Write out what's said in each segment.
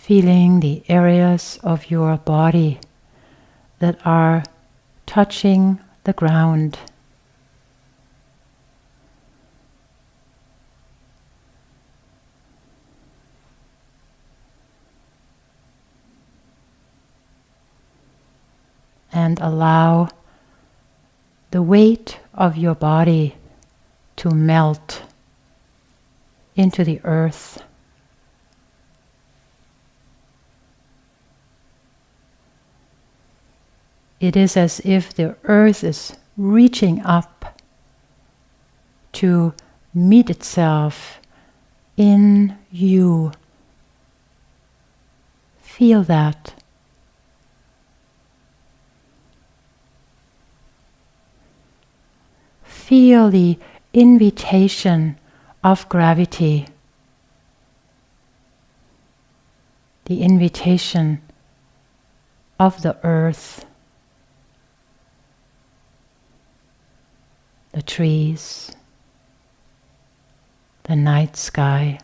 feeling the areas of your body that are touching the ground. And allow the weight of your body to melt into the earth. It is as if the earth is reaching up to meet itself in you. Feel that. Feel the invitation of gravity, the invitation of the earth, the trees, the night sky.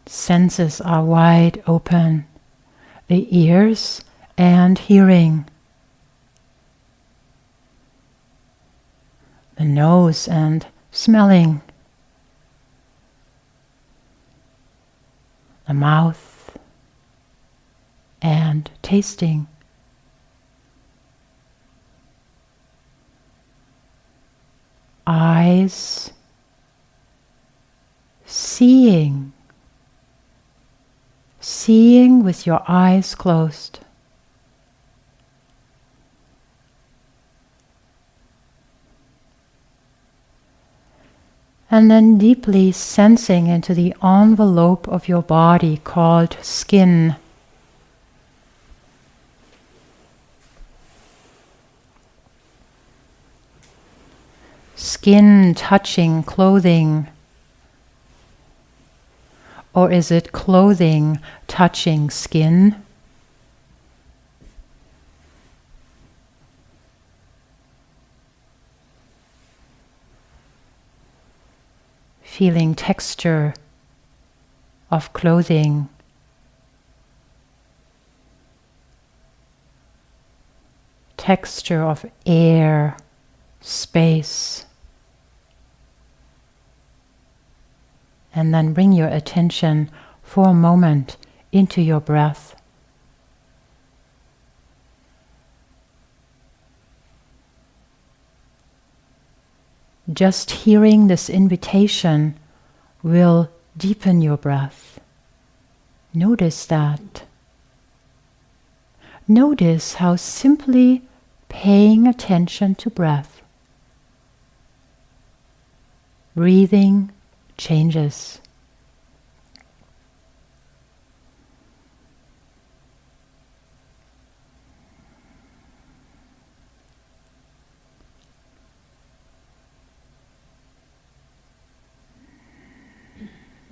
Senses are wide open, the ears and hearing, the nose and smelling, the mouth and tasting, eyes seeing. Seeing with your eyes closed. And then deeply sensing into the envelope of your body called skin. Skin touching clothing. Or is it clothing touching skin? Feeling texture of clothing. Texture of air, space. And then bring your attention for a moment into your breath. Just hearing this invitation will deepen your breath. Notice that. Notice how simply paying attention to breath, breathing changes.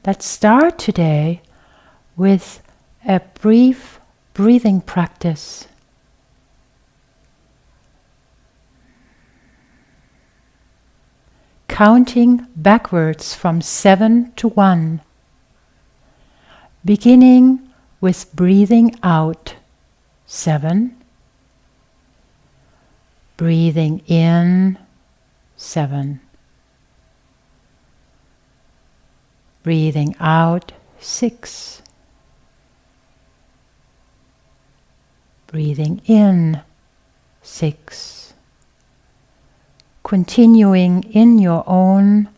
Let's start today with a brief breathing practice. Counting backwards from 7 to 1. Beginning with breathing out 7. Breathing in 7. Breathing out 6. Breathing in 6. Continuing in your own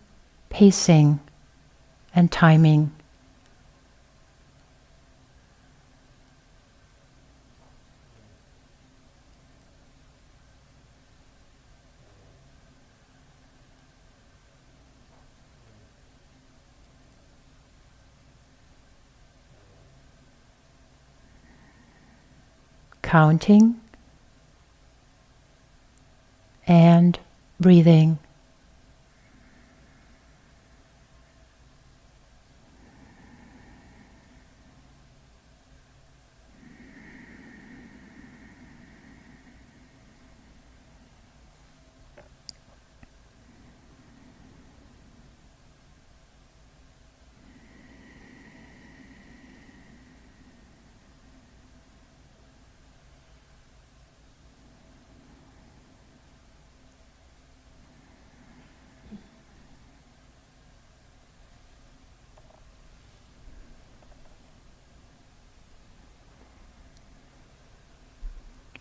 pacing and timing. Counting and breathing.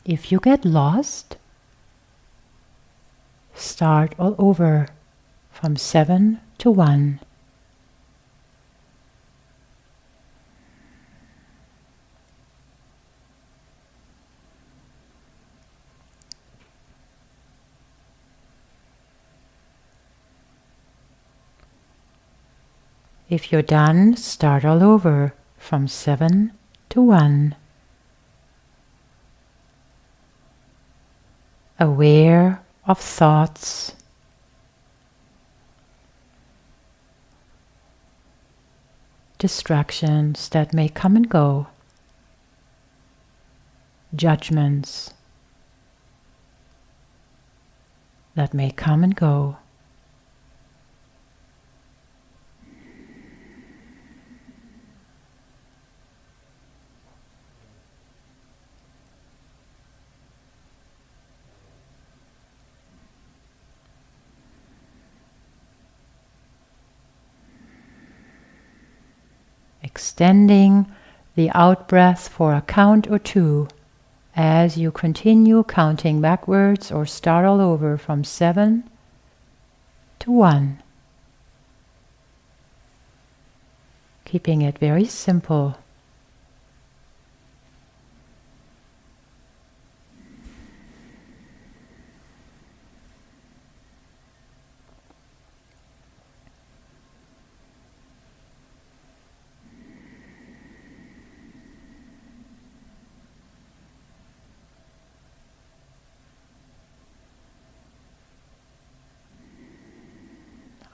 If you get lost, start all over from 7 to 1. If you're done, start all over from 7 to 1. Aware of thoughts, distractions that may come and go, judgments that may come and go. Extending the out-breath for a count or two as you continue counting backwards or start all over from 7 to 1. Keeping it very simple.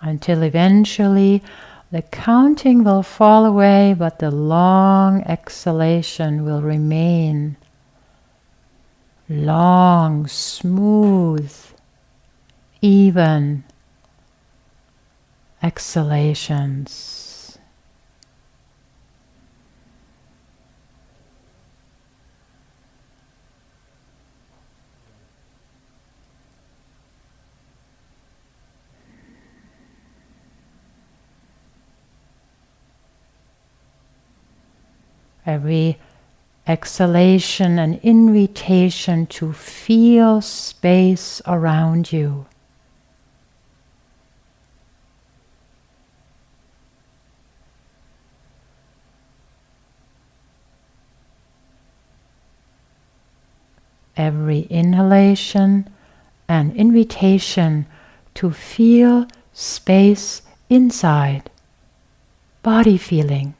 Until eventually the counting will fall away, but the long exhalation will remain. Long, smooth, even exhalations. Every exhalation an invitation to feel space around you. Every inhalation an invitation to feel space inside, body feeling.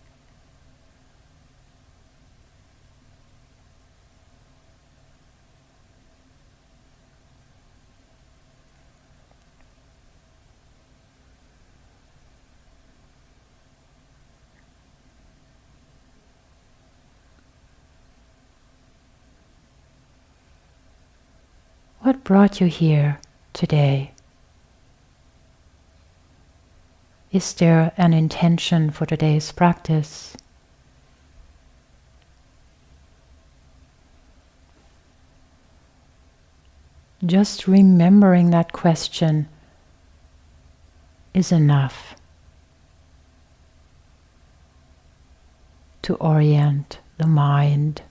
What brought you here today? Is there an intention for today's practice? Just remembering that question is enough to orient the mind.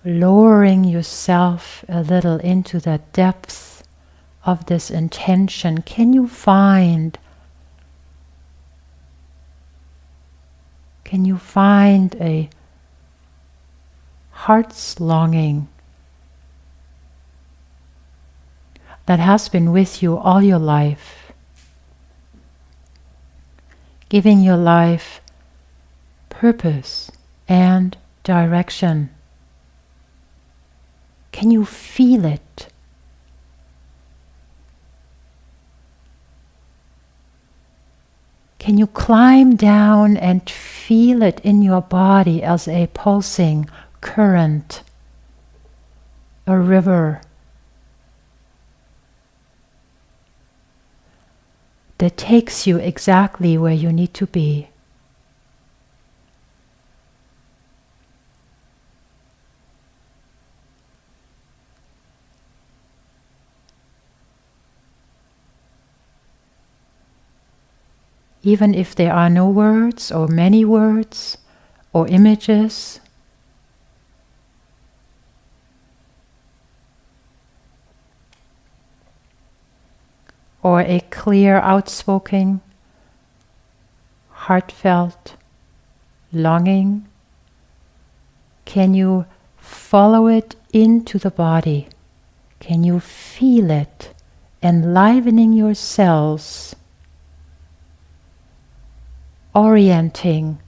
Lowering yourself a little into the depth of this intention, can you find a heart's longing that has been with you all your life, giving your life purpose and direction? Can you feel it? Can you climb down and feel it in your body as a pulsing current, a river that takes you exactly where you need to be? even if there are no words or many words or images. Or a clear, outspoken, heartfelt longing. Can you follow it into the body? Can you feel it enlivening your cells, orienting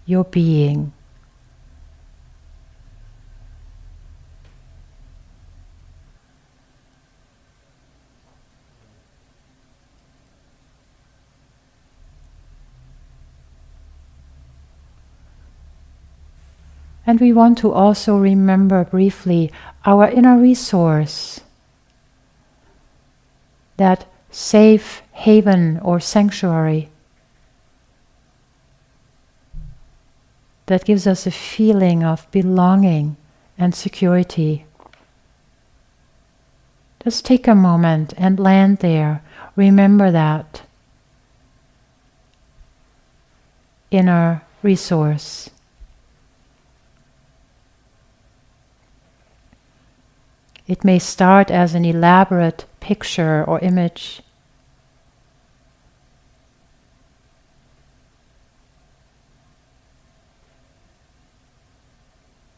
your being? And we want to also remember briefly our inner resource, that safe haven or sanctuary that gives us a feeling of belonging and security. Just take a moment and land there. Remember that inner resource. It may start as an elaborate picture or image.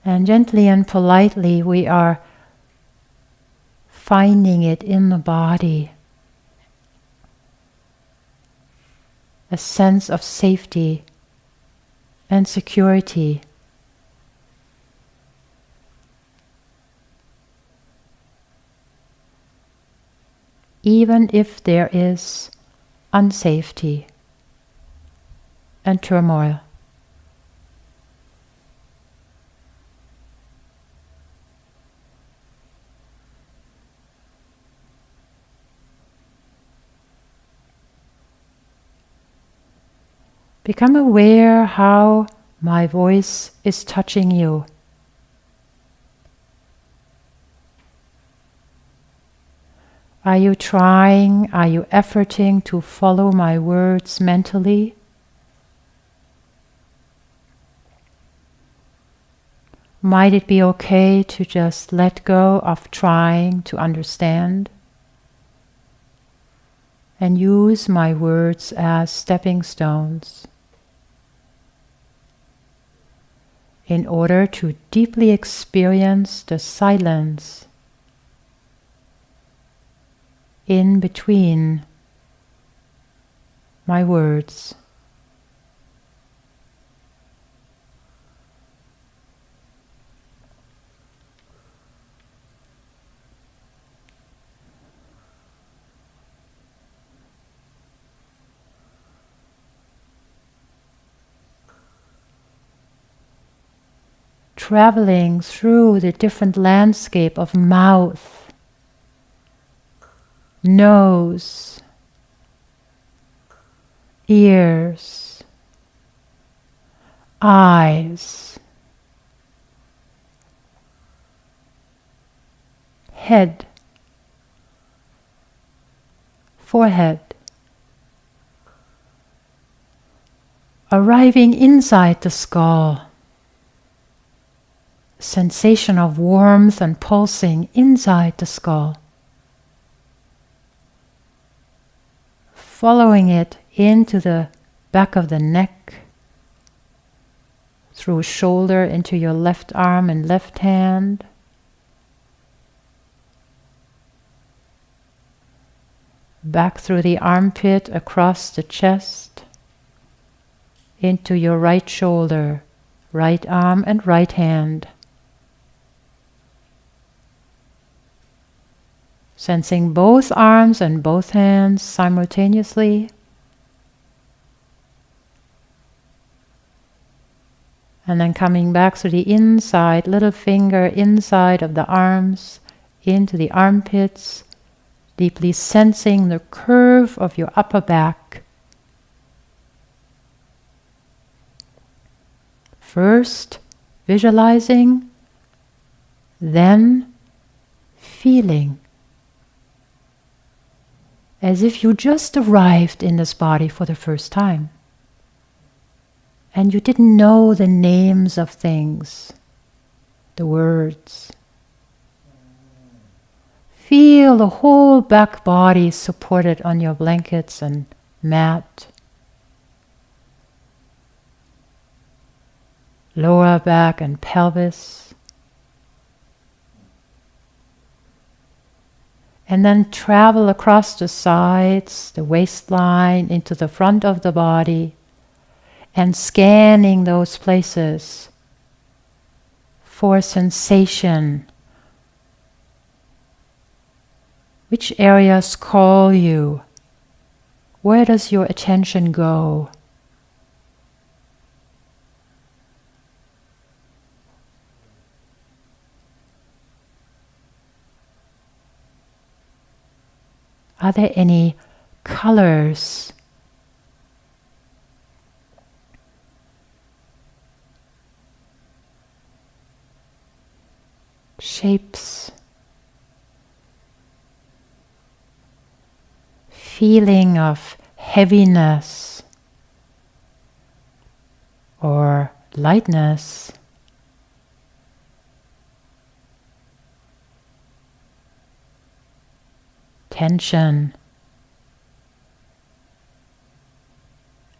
And gently and politely we are finding it in the body. A sense of safety and security. Even if there is unsafety and turmoil. Become aware how my voice is touching you. Are you trying, are you efforting to follow my words mentally? Might it be okay to just let go of trying to understand and use my words as stepping stones in order to deeply experience the silence in between my words? Traveling through the different landscape of mouth, nose, ears, eyes, head, forehead, arriving inside the skull. Sensation of warmth and pulsing inside the skull. Following it into the back of the neck, through shoulder into your left arm and left hand. Back through the armpit, across the chest, into your right shoulder, right arm and right hand. Sensing both arms and both hands simultaneously. And then coming back to the inside, little finger inside of the arms, into the armpits, deeply sensing the curve of your upper back. First visualizing, then feeling. as if you just arrived in this body for the first time. And you didn't know the names of things, the words. Feel the whole back body supported on your blankets and mat. Lower back and pelvis. And then travel across the sides, the waistline, into the front of the body, and scanning those places for sensation. Which areas call you? Where does your attention go? Are there any colors? Shapes? Feeling of heaviness or lightness? Tension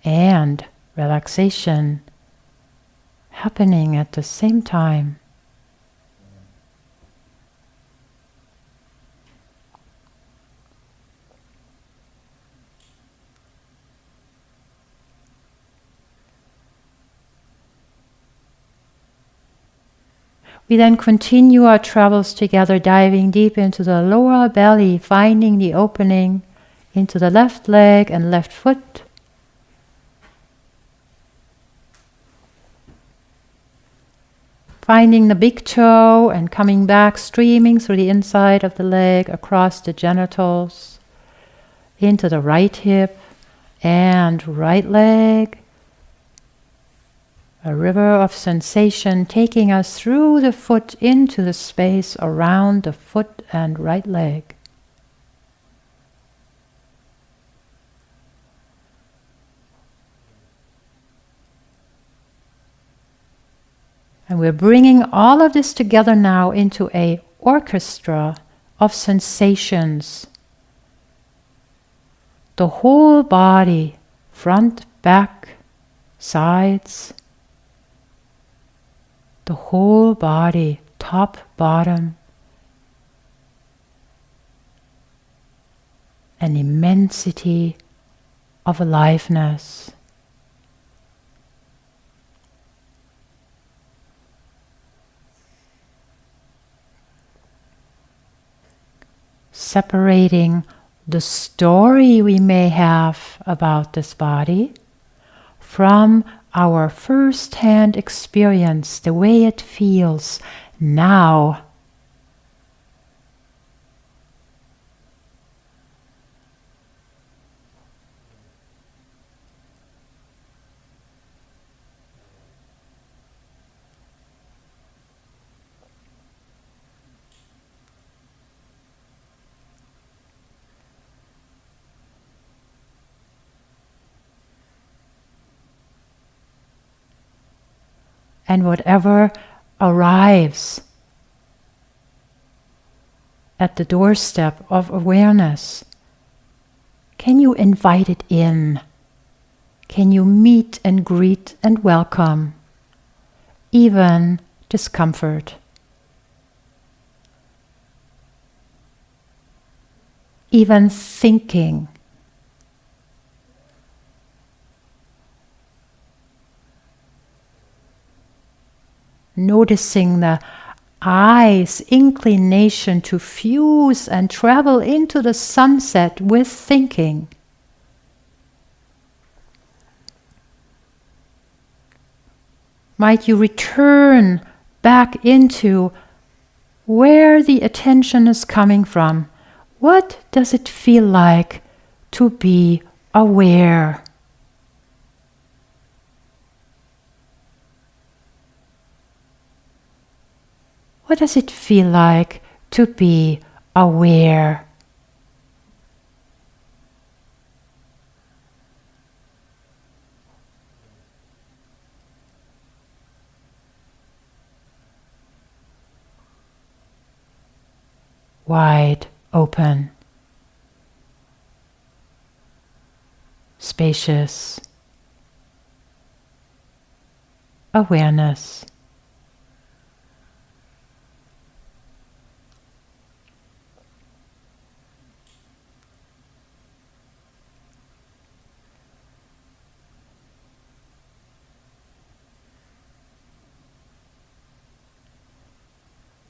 and relaxation happening at the same time. We then continue our travels together, diving deep into the lower belly, finding the opening into the left leg and left foot. Finding the big toe and coming back, streaming through the inside of the leg, across the genitals, into the right hip and right leg. A river of sensation taking us through the foot into the space around the foot and right leg. And we're bringing all of this together now into an orchestra of sensations. The whole body, front, back, sides. The whole body, top, bottom. An immensity of aliveness. Separating the story we may have about this body from our first-hand experience, the way it feels now. And whatever arrives at the doorstep of awareness, can you invite it in? Can you meet and greet and welcome, even discomfort? Even thinking. Noticing the eye's inclination to fuse and travel into the sunset with thinking. Might you return back into where the attention is coming from? What does it feel like to be aware? What does it feel like to be aware? wide open, spacious awareness.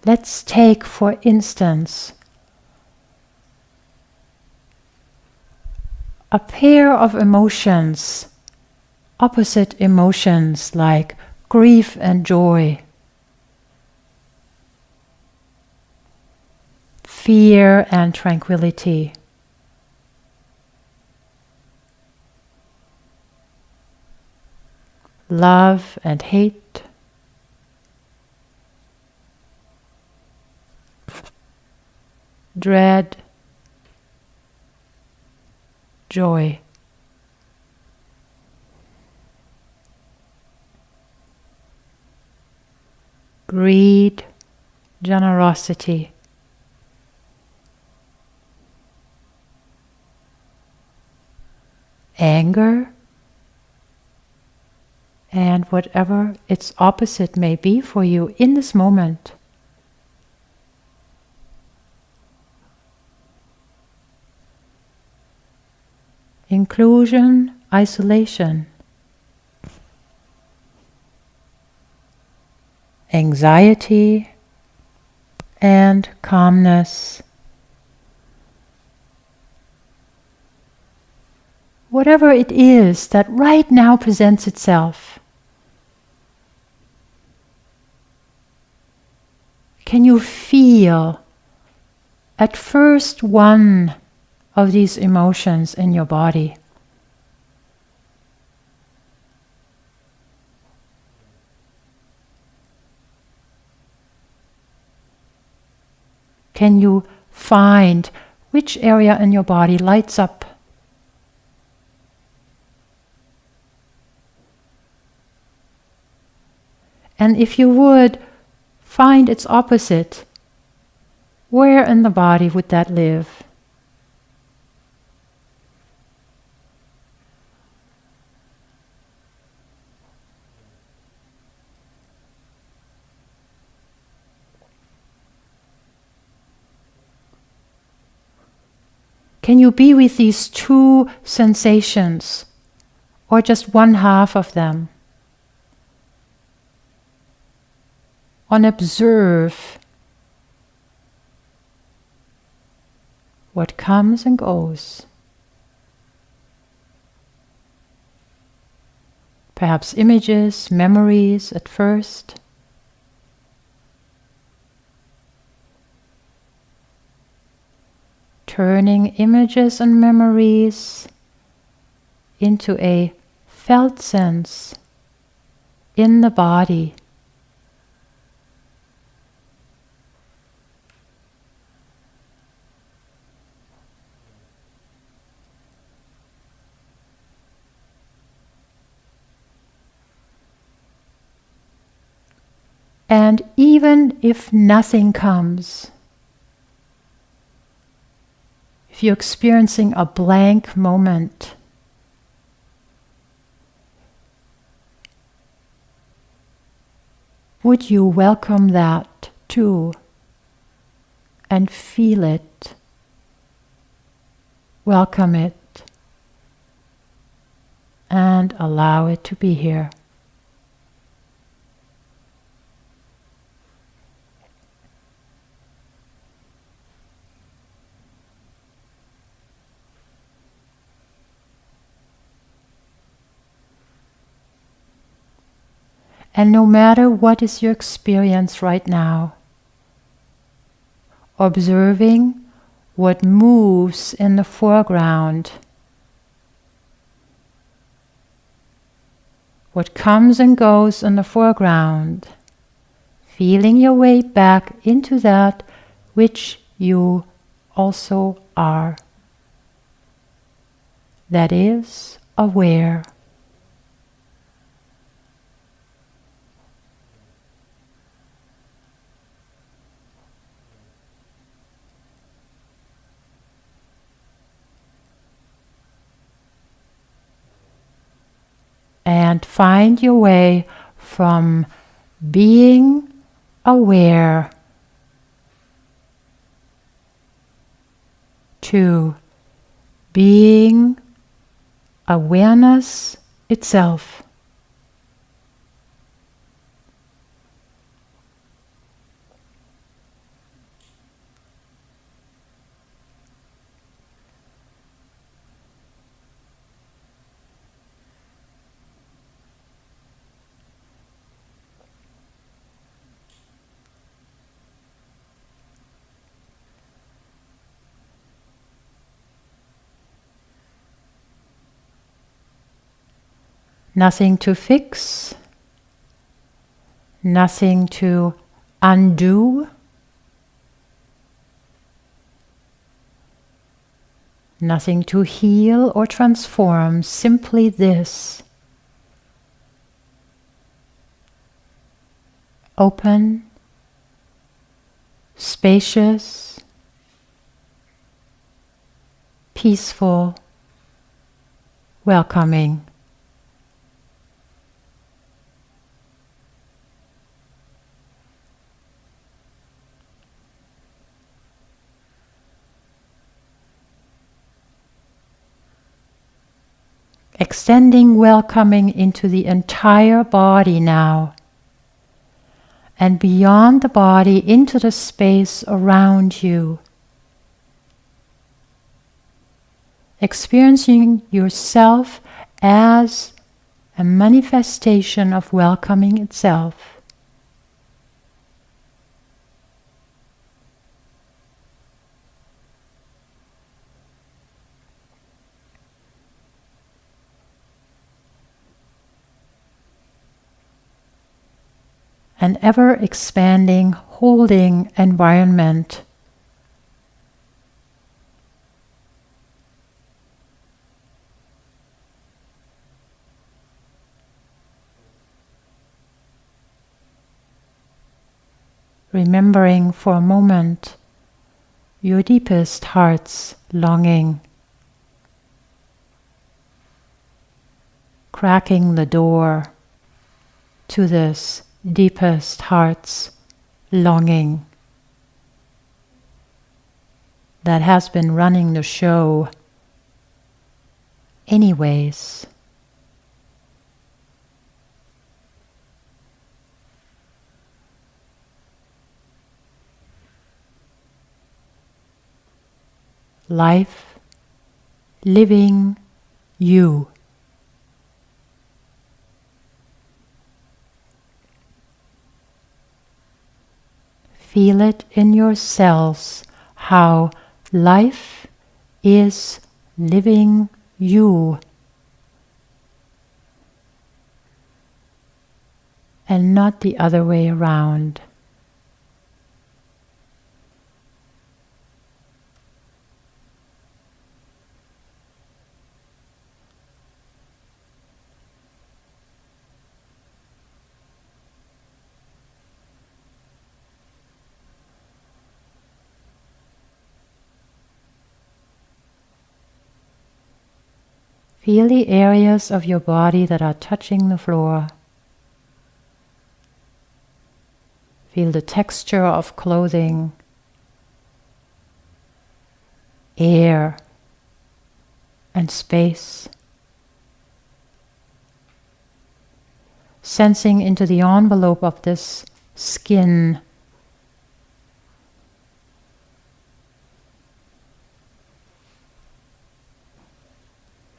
Let's take, for instance, a pair of emotions, opposite emotions like grief and joy, fear and tranquility, love and hate, dread, joy. Greed, generosity, anger, and whatever its opposite may be for you in this moment. Inclusion, isolation, anxiety, and calmness. Whatever it is that right now presents itself, can you feel at first one of these emotions in your body? Can you find which area in your body lights up? And if you would find its opposite, where in the body would that live? Can you be with these two sensations, or just one half of them? And observe what comes and goes. Perhaps images, memories at first. Turning images and memories into a felt sense in the body. And even if nothing comes, if you're experiencing a blank moment, would you welcome that too and feel it, welcome it, and allow it to be here? And no matter what is your experience right now, observing what moves in the foreground, what comes and goes in the foreground, feeling your way back into that which you also are. That is aware. and find your way from being aware to being awareness itself. Nothing to fix, nothing to undo, nothing to heal or transform, simply this. Open, spacious, peaceful, welcoming. Extending welcoming into the entire body now, and beyond the body into the space around you. Experiencing yourself as a manifestation of welcoming itself. An ever-expanding, holding environment. Remembering for a moment your deepest heart's longing. Cracking the door to this deepest heart's longing that has been running the show anyways. Life, living you. Feel it in your cells, how life is living you. And not the other way around. Feel the areas of your body that are touching the floor. Feel the texture of clothing, air, and space. Sensing into the envelope of this skin.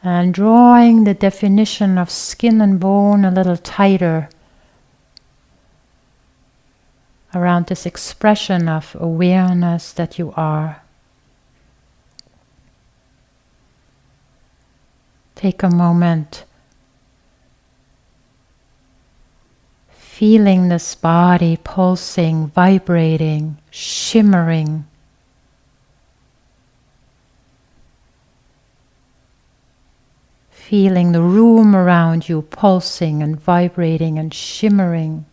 And drawing the definition of skin and bone a little tighter around this expression of awareness that you are. Take a moment, feeling this body pulsing, vibrating, shimmering. Feeling the room around you pulsing and vibrating and shimmering.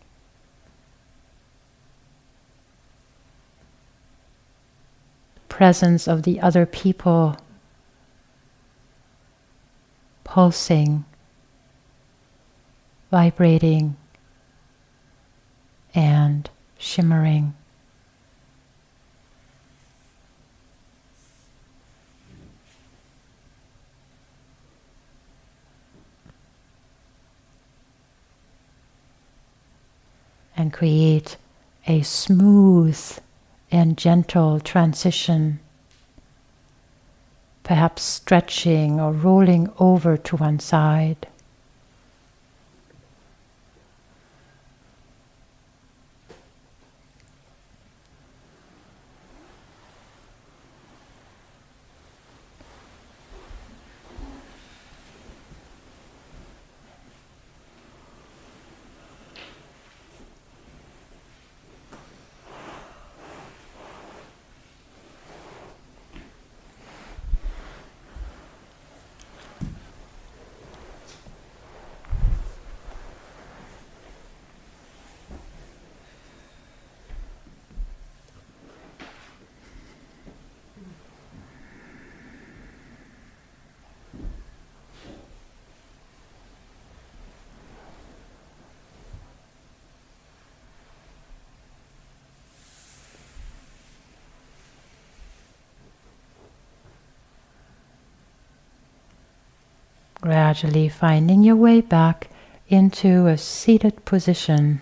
Presence of the other people pulsing, vibrating and shimmering. And create a smooth and gentle transition, perhaps stretching or rolling over to one side. Gradually finding your way back into a seated position.